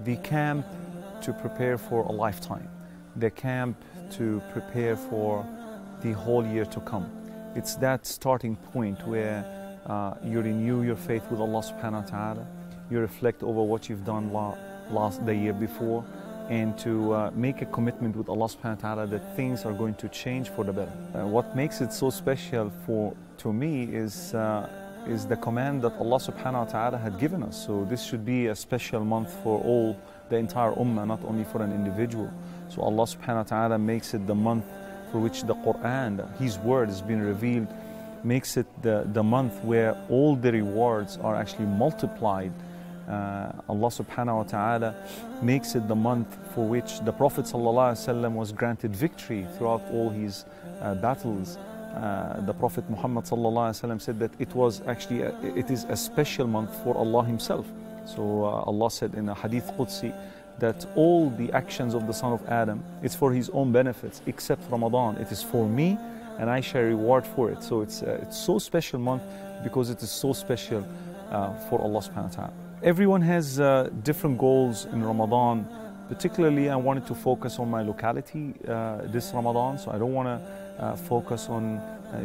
the camp to prepare for a lifetime, the camp to prepare for the whole year to come. It's that starting point where you renew your faith with Allah subhanahu wa ta'ala, you reflect over what you've done the year before, and to make a commitment with Allah subhanahu wa ta'ala that things are going to change for the better. What makes it so special to me is the command that Allah subhanahu wa ta'ala had given us. So this should be a special month for the entire ummah, not only for an individual. So Allah subhanahu wa ta'ala makes it the month for which the Quran, His word, has been revealed, makes it the month where all the rewards are actually multiplied. Allah subhanahu wa ta'ala makes it the month for which the Prophet sallallahu alaihi wasallam was granted victory throughout all his battles. The Prophet Muhammad sallallahu alaihi wasallam said that it is a special month for Allah Himself. So Allah said in a hadith Qudsi that all the actions of the son of Adam, it's for his own benefits, except Ramadan. It is for me, and I shall reward for it. So it's so special month because it is so special for Allah subhanahu wa ta'ala. Everyone has different goals in Ramadan. Particularly, I wanted to focus on my locality this Ramadan, so I don't want to focus on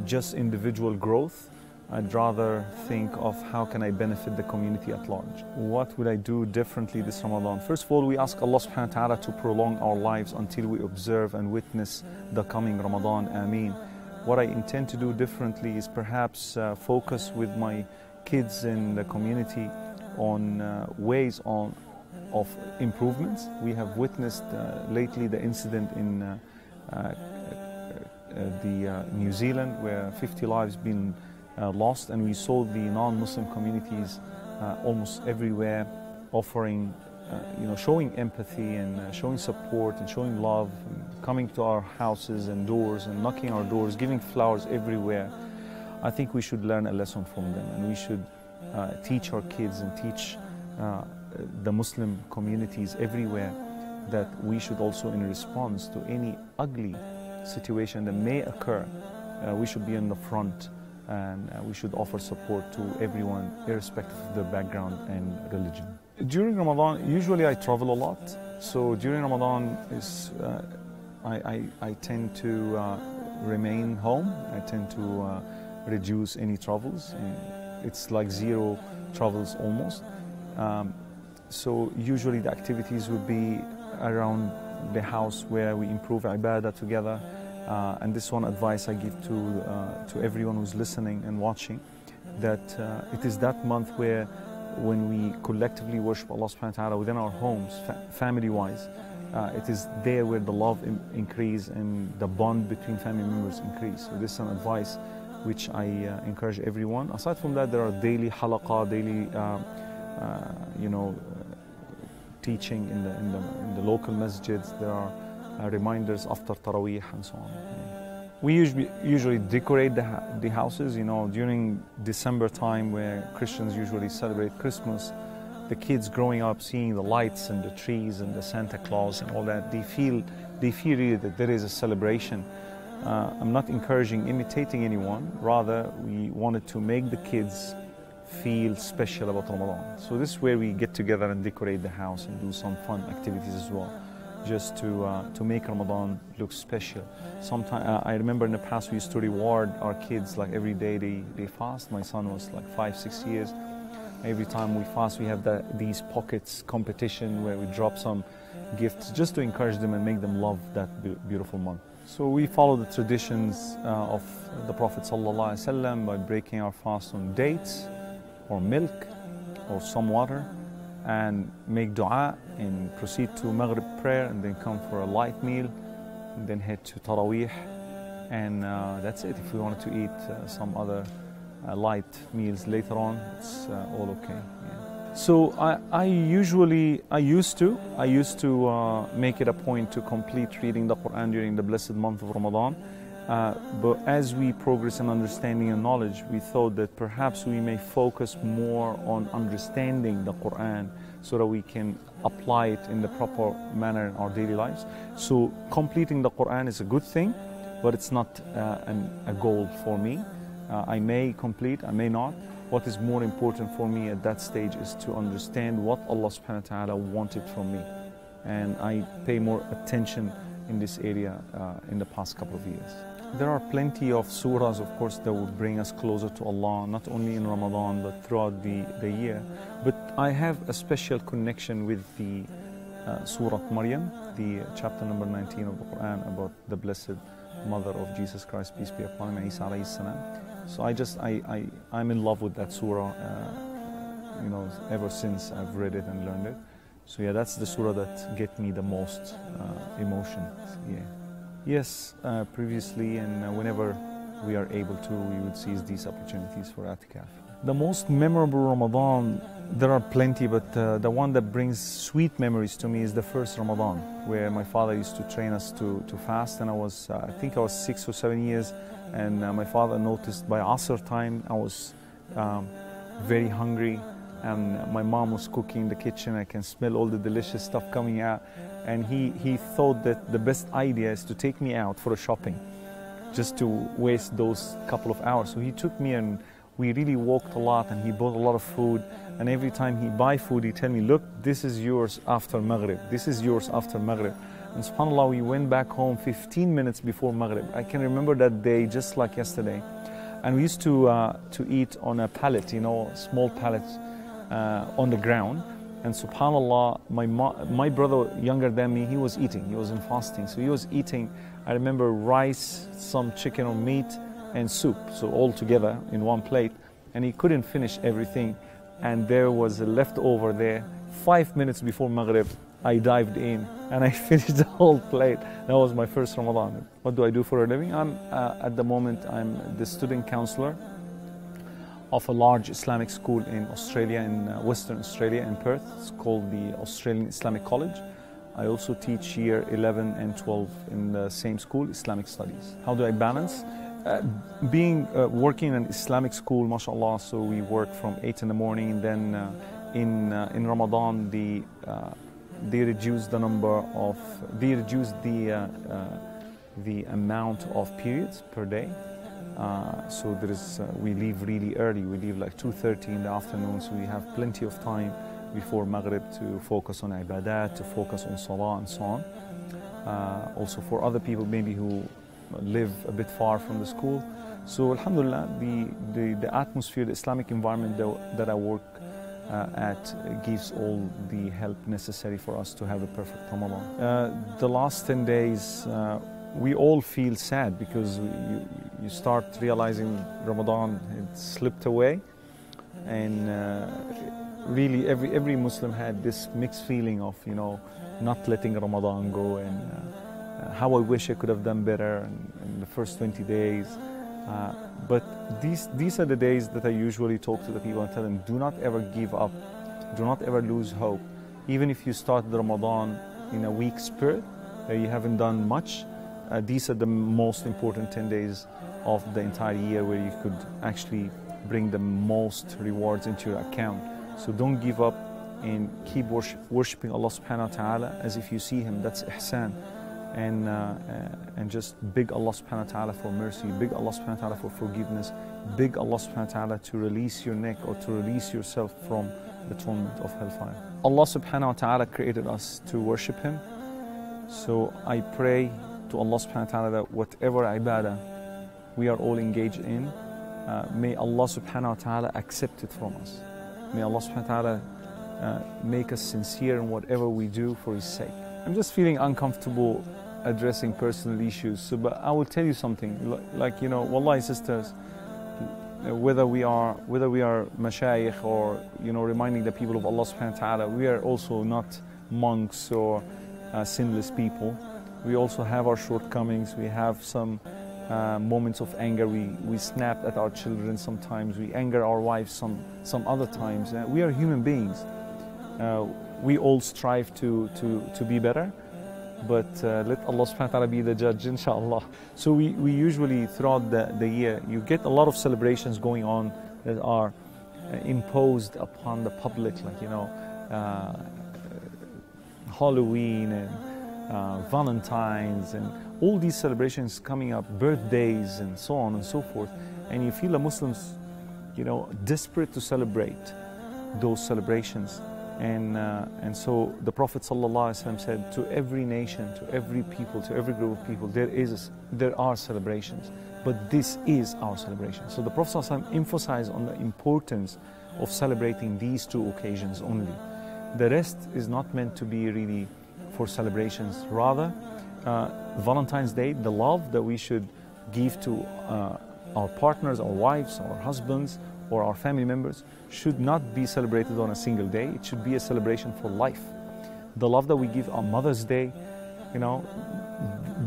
just individual growth. I'd rather think of how can I benefit the community at large. What would I do differently this Ramadan? First of all, we ask Allah subhanahu wa ta'ala to prolong our lives until we observe and witness the coming Ramadan. Ameen. What I intend to do differently is perhaps focus with my kids in the community on ways of improvements. We have witnessed lately the incident in New Zealand where 50 lives been lost, and we saw the non-Muslim communities almost everywhere offering, showing empathy and showing support and showing love, and coming to our houses and doors and knocking our doors, giving flowers everywhere. I think we should learn a lesson from them, and we should teach our kids and teach the Muslim communities everywhere that we should also, in response to any ugly situation that may occur, we should be in the front, and we should offer support to everyone irrespective of their background and religion. During Ramadan, usually I travel a lot. So during Ramadan, I tend to remain home. I tend to reduce any travels. It's like zero travels almost. So usually the activities would be around the house where we improve ibadah together. And this one advice I give to everyone who's listening and watching, that it is that month where when we collectively worship Allah subhanahu wa ta'ala within our homes, family-wise, it is there where the love increase and the bond between family members increase. So this is an advice which I encourage everyone. Aside from that, there are daily halaqah, daily teaching in the local masjids. There are reminders after Taraweeh and so on. We usually decorate the houses. During December time, where Christians usually celebrate Christmas, the kids growing up seeing the lights and the trees and the Santa Claus and all that, they feel really that there is a celebration. I'm not encouraging imitating anyone. Rather, we wanted to make the kids feel special about Ramadan. So this is where we get together and decorate the house and do some fun activities as well, just to make Ramadan look special. Sometimes I remember in the past we used to reward our kids, like every day they fast. My son was like 5-6 years. Every time we fast, we have these pockets competition where we drop some gifts just to encourage them and make them love that beautiful month. So we follow the traditions of the Prophet ﷺ by breaking our fast on dates or milk or some water, and make dua and proceed to Maghrib prayer, and then come for a light meal, and then head to Taraweeh, and that's it. If we wanted to eat some other light meals later on, it's all okay. Yeah. So I used to make it a point to complete reading the Quran during the blessed month of Ramadan. But as we progress in understanding and knowledge, we thought that perhaps we may focus more on understanding the Quran so that we can apply it in the proper manner in our daily lives. So completing the Quran is a good thing, but it's not a goal for me. I may complete, I may not. what is more important for me at that stage is to understand what Allah subhanahu wa ta'ala wanted from me. And I pay more attention in this area in the past couple of years. There are plenty of surahs, of course, that will bring us closer to Allah, not only in Ramadan, but throughout the year. But I have a special connection with the Surah Maryam, the chapter number 19 of the Quran about the Blessed Mother of Jesus Christ, peace be upon him, Isa alayhi salam. So I'm in love with that surah, you know, ever since I've read it and learned it. So yeah, that's the surah that get me the most emotion. Yeah. Yes, previously, and whenever we are able to, we would seize these opportunities for i'tikaf. The most memorable Ramadan, there are plenty, but the one that brings sweet memories to me is the first Ramadan, where my father used to train us to fast, and I think I was 6 or 7 years, and my father noticed by Asr time I was very hungry, and my mom was cooking in the kitchen. I can smell all the delicious stuff coming out, and he thought that the best idea is to take me out for a shopping, just to waste those couple of hours. So he took me, and we really walked a lot, and he bought a lot of food, and every time he buy food, he tell me, look, this is yours after Maghrib, this is yours after Maghrib. And subhanAllah, we went back home 15 minutes before Maghrib. I can remember that day just like yesterday. And we used to eat on a pallet, you know, small pallet on the ground. And subhanAllah, my brother younger than me, he was eating, he was in fasting. So he was eating, I remember, rice, some chicken or meat, and soup, so all together in one plate. And he couldn't finish everything. And there was a leftover there. 5 minutes before Maghrib, I dived in and I finished the whole plate. That was my first Ramadan. What do I do for a living? At the moment, I'm the student counselor of a large Islamic school in Australia, in Western Australia, in Perth. It's called the Australian Islamic College. I also teach year 11 and 12 in the same school, Islamic Studies. How do I balance? Working in an Islamic school, mashallah, so we work from 8 in the morning, and then in Ramadan they reduce the amount of periods per day. So we leave really early. We leave like 2:30 in the afternoon, so we have plenty of time before Maghrib to focus on ibadah, to focus on salah and so on. Also for other people maybe who live a bit far from the school. So alhamdulillah, the atmosphere, the Islamic environment that I work at gives all the help necessary for us to have a perfect Ramadan. The last 10 days, we all feel sad because you start realizing Ramadan had slipped away, and really every Muslim had this mixed feeling of, you know, not letting Ramadan go, and how I wish I could have done better in the first 20 days. But these are the days that I usually talk to the people and tell them, do not ever give up, do not ever lose hope. Even if you start the Ramadan in a weak spirit, you haven't done much, these are the most important 10 days of the entire year where you could actually bring the most rewards into your account. So don't give up, and keep worshipping Allah subhanahu wa ta'ala as if you see Him. That's ihsan. And just beg Allah subhanahu wa ta'ala for mercy, beg Allah subhanahu wa ta'ala for forgiveness, beg Allah subhanahu wa ta'ala to release your neck or to release yourself from the torment of hellfire. Allah subhanahu wa ta'ala created us to worship Him. So I pray to Allah subhanahu wa ta'ala that whatever ibadah we are all engaged in, may Allah subhanahu wa ta'ala accept it from us. May Allah subhanahu wa ta'ala make us sincere in whatever we do for His sake. I'm just feeling uncomfortable addressing personal issues, so, but I will tell you something, like, you know, wallahi sisters, whether we are mashayikh or, you know, reminding the people of Allah subhanahu wa ta'ala, we are also not monks or sinless people. We also have our shortcomings. We have some moments of anger. We snap at our children sometimes. We anger our wives some other times. We are human beings. We all strive to be better, but let Allah subhanahu wa ta'ala be the judge, inshallah. So we usually, throughout the year, you get a lot of celebrations going on that are imposed upon the public, like, you know, Halloween and Valentine's and all these celebrations coming up, birthdays and so on and so forth. And you feel the Muslims desperate to celebrate those celebrations. And so the Prophet ﷺ said, to every nation, to every people, to every group of people, there are celebrations, but this is our celebration. So the Prophet ﷺ emphasized on the importance of celebrating these two occasions only. The rest is not meant to be really for celebrations. Rather, Valentine's Day, the love that we should give to our partners, our wives, our husbands, or our family members should not be celebrated on a single day. It should be a celebration for life. The love that we give on Mother's Day,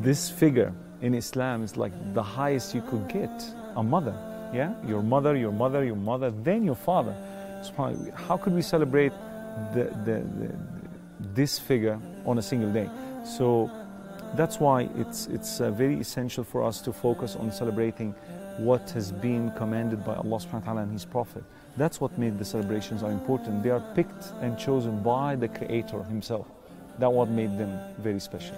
this figure in Islam is like the highest you could get, a mother. Yeah, your mother, your mother, your mother, then your father. How could we celebrate this figure on a single day? So that's why it's very essential for us to focus on celebrating what has been commanded by Allah subhanahu wa ta'ala and His Prophet. That's what made the celebrations are important. They are picked and chosen by the Creator Himself. That's what made them very special.